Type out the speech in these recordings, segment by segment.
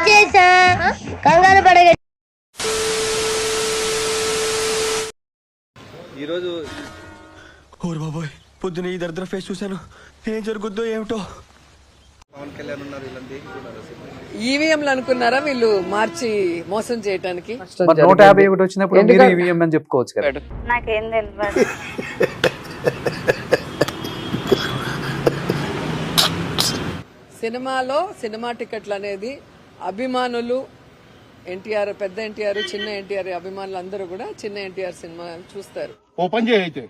వచ్చేసా కంగారు పడగ ఈరోజు ఓరు బాబోయ్ పొద్దున ఈ దరిద్ర ఫేస్ చూశాను. ఏం జరుగుద్దో ఏమిటో. పవన్ కళ్యాణ్ ఉన్నారు, వీళ్ళని చూడాలి సినిమా. ఈవీఎంలు అనుకున్నారా వీళ్ళు మార్చి మోసం చేయడానికి? 151 వచ్చినప్పుడు మీరు ఈవీఎం అని చెప్పుకోవచ్చు కదా. నాకేం తెలియదు. సినిమాలో సినిమా టికెట్లు అనేది అభిమానులు ఎన్టీఆర్, పెద్ద ఎన్టీఆర్, చిన్న ఎన్టీఆర్ అభిమానులు అందరూ కూడా చిన్న ఎన్టీఆర్ సినిమా చూస్తారు. ఓపెన్ చేయి అయితే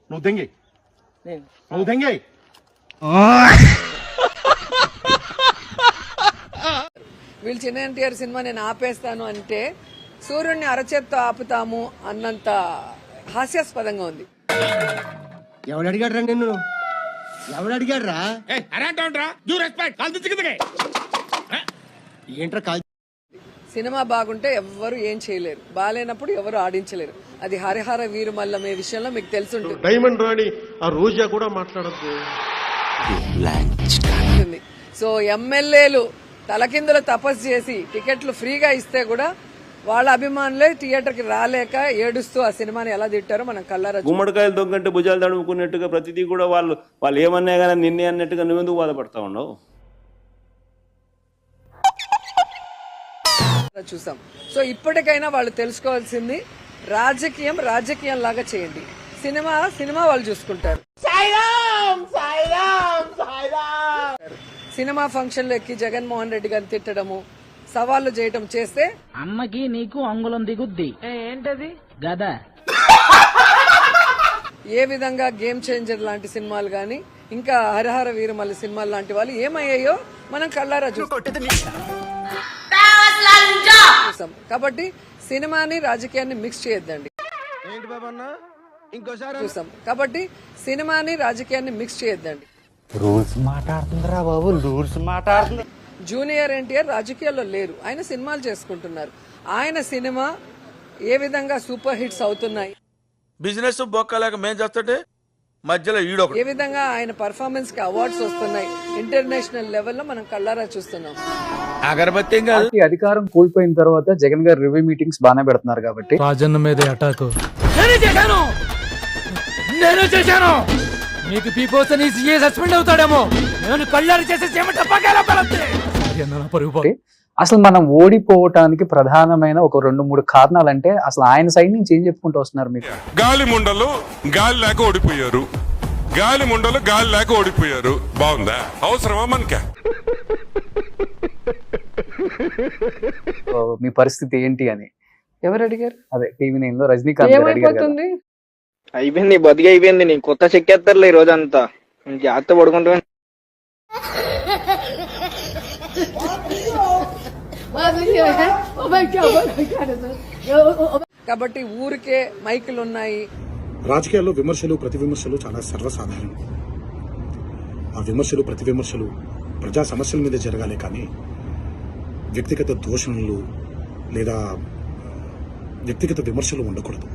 నువ్వు దెంగి నువ్వు దెంగి వీళ్ళు చిన్న ఎన్టీఆర్ సినిమా నేను ఆపేస్తాను అంటే సూర్యుడిని అరచేత్తో ఆపుతాము అన్నంత హాస్యాస్పదంగా ఉంది. ఎవడు అడిగాడు రా నిన్ను? ఎవడు అడిగాడు రా? ఏంట్రా కాల్? సినిమా బాగుంటే ఎవ్వరు ఏం చేయలేరు, బాగాలేనప్పుడు ఎవరు ఆడించలేరు. అది హరిహర వీరుమల్లమే విషయంలో మీకు తెలుసుంటుంది. డైమండ్ రాణి ఆ రోజా కూడా మాట్లాడద్దు. సో ఎమ్మెల్యేలు తలకిందుల తపస్సు చేసి టికెట్లు ఫ్రీగా ఇస్తే కూడా వాళ్ళ అభిమానులే థియేటర్ కి రాలేక ఏడుస్తూ ఆ సినిమాని ఎలా తిట్టారో మనం కళ్ళారా. గుమ్మడికాయలు దొంగంటే భుజాలు తడుముకున్నట్టుగా ప్రతిదీ కూడా వాళ్ళు ఏమన్నా కానీ నిన్నే అన్నట్టుగా నువ్వెందుకు బాధపడతా ఉన్నావు? చూసాం. సో ఇప్పటికైనా వాళ్ళు తెలుసుకోవాల్సింది రాజకీయం రాజకీయం లాగా చేయండి, సినిమా సినిమా వాళ్ళు చూసుకుంటారు. సినిమా ఫంక్షన్లు ఎక్కి జగన్మోహన్ రెడ్డి గారిని తిట్టడము, సవాళ్లు చేయటం చేస్తే అమ్మకి నీకు అంగుళం దిగుద్ది. ఏంటది గదా? ఏ విధంగా గేమ్ చేంజర్ లాంటి సినిమాలు గాని ఇంకా హరిహర వీరమల్లి సినిమాలు లాంటి వాళ్ళు ఏమయ్యాయో మనం కళ్ళారా చూసాం. కాబట్టి సినిమాని రాజకీయాన్ని మిక్స్ చేయొద్దండి. చూసాం కాబట్టి సినిమాని రాజకీయాన్ని మిక్స్ చేయొద్దండి. రూల్స్ మాట్లాడుతుందిరా బాబు, రూల్స్ మాట్లాడుతుంది. జూనియర్ ఎన్టీఆర్ రాజకీయాల్లో లేరు, ఆయన సినిమాలు చేసుకుంటున్నారు. ఆయన సినిమా ఏ విధంగా సూపర్ హిట్స్ అవుతున్నాయి, బిజినెస్ బొక్కలేక మేం చేస్తుంటే మధ్యలో ఈడొక ఏ విధంగా ఆయన పర్ఫార్మెన్స్ కి అవార్డ్స్ వస్తున్నాయి, ఇంటర్నేషనల్ లెవెల్లో మనం కళ్ళారా చూస్తున్నాం. అగరబత్తి అధికారం కోల్పోయిన తర్వాత జగన్ గారు రివ్యూ మీటింగ్స్ బాగానే పెడుతున్నారు కాబట్టి రాజన్న మీద అటాక్ నేను చేశాను. మీకు పీపోసని సీఏ సస్పెండ్ అవుతాడేమో, నేను కళ్ళారు చేసే అసలు మనం ఓడిపోవటానికి ప్రధానమైన ఒక 2-3 కారణాలు అంటే అసలు ఆయన సైడ్ నుంచి ఏం చెప్పుకుంటూ వస్తున్నారు? మీకు గాలి ముండలు గాలి లేక ఓడిపోయారు, గాలి ముండలు గాలి లేక ఓడిపోయారు. బాగుందా? అవసరమా మనక? మీ పరిస్థితి ఏంటి అని ఎవరు అడిగారు? అదే టీవీ9 లో రజనీకాంత్ గారు అడిగారు కదా. అయిపోయింది, బతికి అయిపోయింది. నీ కొత్త చెక్కేస్తారులే ఈ రోజంతా. జాగ్రత్త పడుకుంటా. కాబట్టి ఊరికే మైకులు ఉన్నాయి. రాజకీయాల్లో విమర్శలు ప్రతి విమర్శలు చాలా సర్వసాధారణం. ఆ విమర్శలు ప్రతి విమర్శలు ప్రజా సమస్యల మీద జరగాలి, కానీ వ్యక్తిగత దూషణలు లేదా వ్యక్తిగత విమర్శలు ఉండకూడదు.